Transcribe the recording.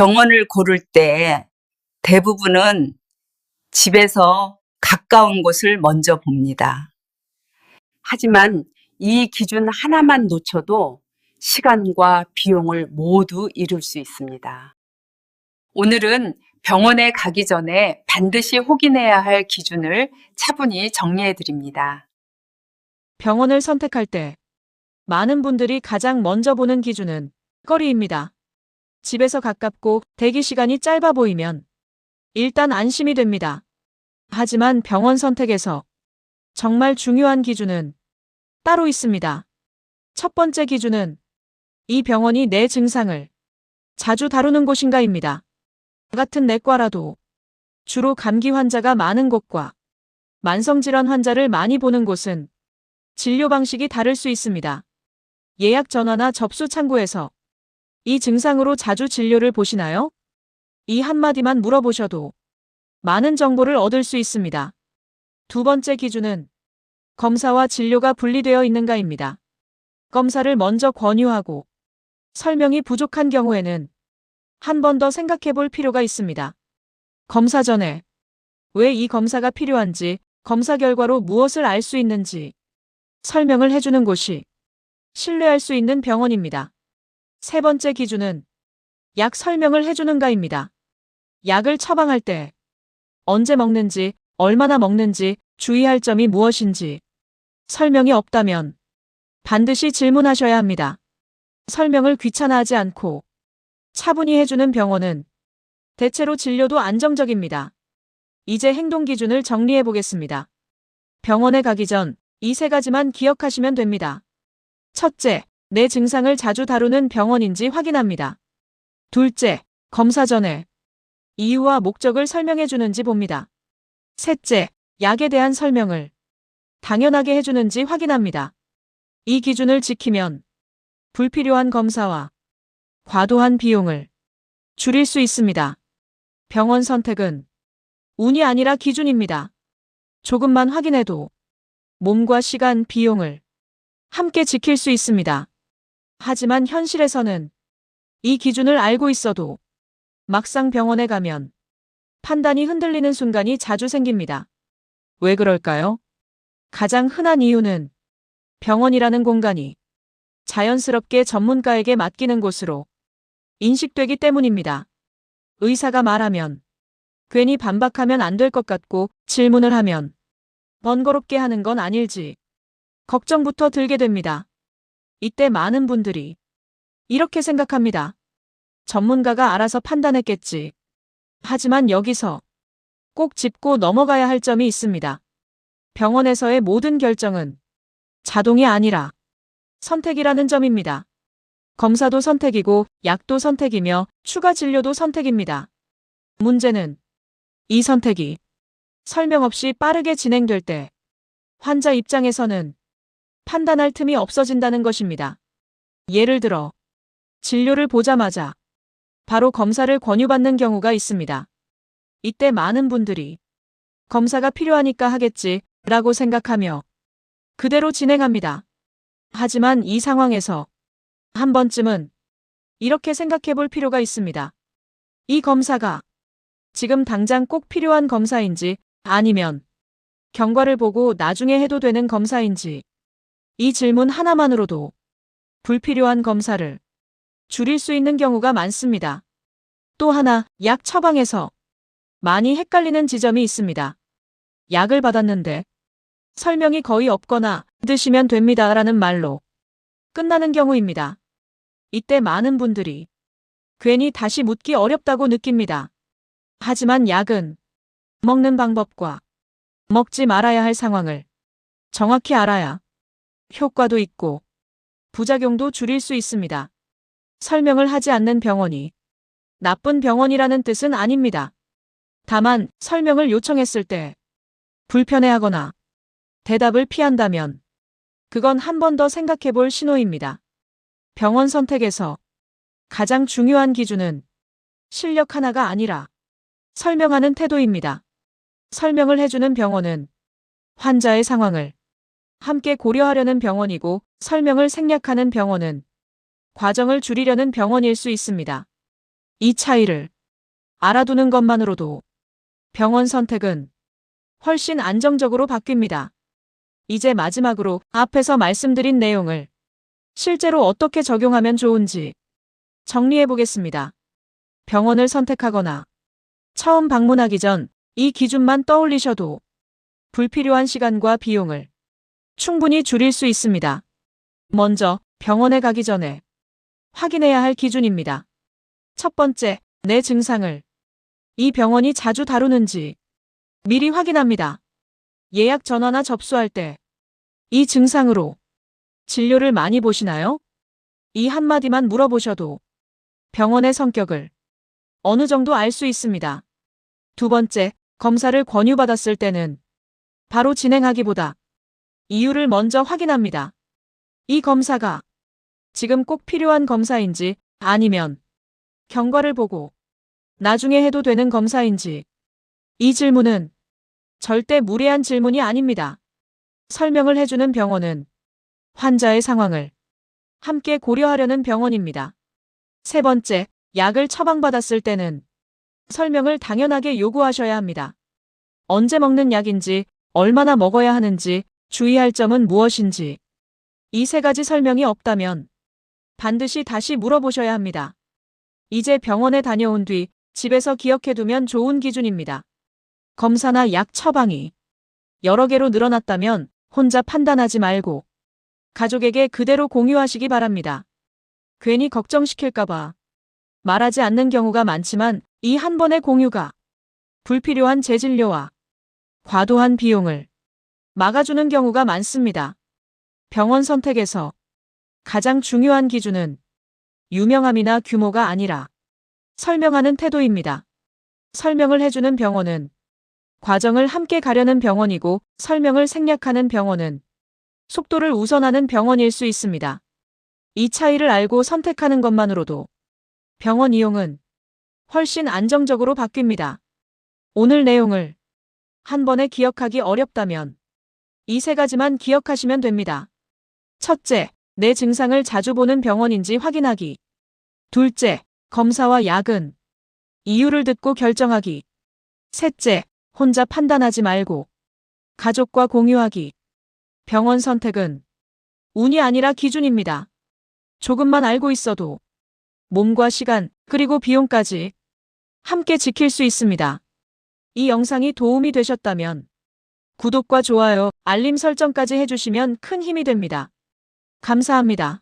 병원을 고를 때 대부분은 집에서 가까운 곳을 먼저 봅니다. 하지만 이 기준 하나만 놓쳐도 시간과 비용을 모두 잃을 수 있습니다. 오늘은 병원에 가기 전에 반드시 확인해야 할 기준을 차분히 정리해 드립니다. 병원을 선택할 때 많은 분들이 가장 먼저 보는 기준은 거리입니다. 집에서 가깝고 대기 시간이 짧아 보이면 일단 안심이 됩니다. 하지만 병원 선택에서 정말 중요한 기준은 따로 있습니다. 첫 번째 기준은 이 병원이 내 증상을 자주 다루는 곳인가입니다. 같은 내과라도 주로 감기 환자가 많은 곳과 만성질환 환자를 많이 보는 곳은 진료 방식이 다를 수 있습니다. 예약 전화나 접수 창구에서 이 증상으로 자주 진료를 보시나요? 이 한마디만 물어보셔도 많은 정보를 얻을 수 있습니다. 두 번째 기준은 검사와 진료가 분리되어 있는가입니다. 검사를 먼저 권유하고 설명이 부족한 경우에는 한 번 더 생각해 볼 필요가 있습니다. 검사 전에 왜 이 검사가 필요한지, 검사 결과로 무엇을 알 수 있는지 설명을 해주는 곳이 신뢰할 수 있는 병원입니다. 세 번째 기준은 약 설명을 해주는가입니다. 약을 처방할 때 언제 먹는지, 얼마나 먹는지, 주의할 점이 무엇인지 설명이 없다면 반드시 질문하셔야 합니다. 설명을 귀찮아하지 않고 차분히 해주는 병원은 대체로 진료도 안정적입니다. 이제 행동 기준을 정리해 보겠습니다. 병원에 가기 전 이 세 가지만 기억하시면 됩니다. 첫째, 내 증상을 자주 다루는 병원인지 확인합니다. 둘째, 검사 전에 이유와 목적을 설명해 주는지 봅니다. 셋째, 약에 대한 설명을 당연하게 해주는지 확인합니다. 이 기준을 지키면 불필요한 검사와 과도한 비용을 줄일 수 있습니다. 병원 선택은 운이 아니라 기준입니다. 조금만 확인해도 몸과 시간, 비용을 함께 지킬 수 있습니다. 하지만 현실에서는 이 기준을 알고 있어도 막상 병원에 가면 판단이 흔들리는 순간이 자주 생깁니다. 왜 그럴까요? 가장 흔한 이유는 병원이라는 공간이 자연스럽게 전문가에게 맡기는 곳으로 인식되기 때문입니다. 의사가 말하면 괜히 반박하면 안 될 것 같고 질문을 하면 번거롭게 하는 건 아닐지 걱정부터 들게 됩니다. 이때 많은 분들이 이렇게 생각합니다. 전문가가 알아서 판단했겠지. 하지만 여기서 꼭 짚고 넘어가야 할 점이 있습니다. 병원에서의 모든 결정은 자동이 아니라 선택이라는 점입니다. 검사도 선택이고 약도 선택이며 추가 진료도 선택입니다. 문제는 이 선택이 설명 없이 빠르게 진행될 때 환자 입장에서는 판단할 틈이 없어진다는 것입니다. 예를 들어 진료를 보자마자 바로 검사를 권유받는 경우가 있습니다. 이때 많은 분들이 검사가 필요하니까 하겠지 라고 생각하며 그대로 진행합니다. 하지만 이 상황에서 한 번쯤은 이렇게 생각해 볼 필요가 있습니다. 이 검사가 지금 당장 꼭 필요한 검사인지 아니면 경과를 보고 나중에 해도 되는 검사인지 이 질문 하나만으로도 불필요한 검사를 줄일 수 있는 경우가 많습니다. 또 하나, 약 처방에서 많이 헷갈리는 지점이 있습니다. 약을 받았는데 설명이 거의 없거나 드시면 됩니다 라는 말로 끝나는 경우입니다. 이때 많은 분들이 괜히 다시 묻기 어렵다고 느낍니다. 하지만 약은 먹는 방법과 먹지 말아야 할 상황을 정확히 알아야 효과도 있고 부작용도 줄일 수 있습니다. 설명을 하지 않는 병원이 나쁜 병원이라는 뜻은 아닙니다. 다만 설명을 요청했을 때 불편해하거나 대답을 피한다면 그건 한 번 더 생각해 볼 신호입니다. 병원 선택에서 가장 중요한 기준은 실력 하나가 아니라 설명하는 태도입니다. 설명을 해주는 병원은 환자의 상황을 함께 고려하려는 병원이고 설명을 생략하는 병원은 과정을 줄이려는 병원일 수 있습니다. 이 차이를 알아두는 것만으로도 병원 선택은 훨씬 안정적으로 바뀝니다. 이제 마지막으로 앞에서 말씀드린 내용을 실제로 어떻게 적용하면 좋은지 정리해 보겠습니다. 병원을 선택하거나 처음 방문하기 전 이 기준만 떠올리셔도 불필요한 시간과 비용을 충분히 줄일 수 있습니다. 먼저 병원에 가기 전에 확인해야 할 기준입니다. 첫 번째, 내 증상을 이 병원이 자주 다루는지 미리 확인합니다. 예약 전화나 접수할 때 이 증상으로 진료를 많이 보시나요? 이 한마디만 물어보셔도 병원의 성격을 어느 정도 알 수 있습니다. 두 번째, 검사를 권유받았을 때는 바로 진행하기보다 이유를 먼저 확인합니다. 이 검사가 지금 꼭 필요한 검사인지 아니면 경과를 보고 나중에 해도 되는 검사인지. 이 질문은 절대 무례한 질문이 아닙니다. 설명을 해주는 병원은 환자의 상황을 함께 고려하려는 병원입니다. 세 번째, 약을 처방받았을 때는 설명을 당연하게 요구하셔야 합니다. 언제 먹는 약인지, 얼마나 먹어야 하는지, 주의할 점은 무엇인지. 이 세 가지 설명이 없다면 반드시 다시 물어보셔야 합니다. 이제 병원에 다녀온 뒤 집에서 기억해두면 좋은 기준입니다. 검사나 약 처방이 여러 개로 늘어났다면 혼자 판단하지 말고 가족에게 그대로 공유하시기 바랍니다. 괜히 걱정시킬까봐 말하지 않는 경우가 많지만 이 한 번의 공유가 불필요한 재진료와 과도한 비용을 막아주는 경우가 많습니다. 병원 선택에서 가장 중요한 기준은 유명함이나 규모가 아니라 설명하는 태도입니다. 설명을 해주는 병원은 과정을 함께 가려는 병원이고, 설명을 생략하는 병원은 속도를 우선하는 병원일 수 있습니다. 이 차이를 알고 선택하는 것만으로도 병원 이용은 훨씬 안정적으로 바뀝니다. 오늘 내용을 한 번에 기억하기 어렵다면 이 세 가지만 기억하시면 됩니다. 첫째, 내 증상을 자주 보는 병원인지 확인하기. 둘째, 검사와 약은 이유를 듣고 결정하기. 셋째, 혼자 판단하지 말고 가족과 공유하기. 병원 선택은 운이 아니라 기준입니다. 조금만 알고 있어도 몸과 시간, 그리고 비용까지 함께 지킬 수 있습니다. 이 영상이 도움이 되셨다면 구독과 좋아요, 알림 설정까지 해주시면 큰 힘이 됩니다. 감사합니다.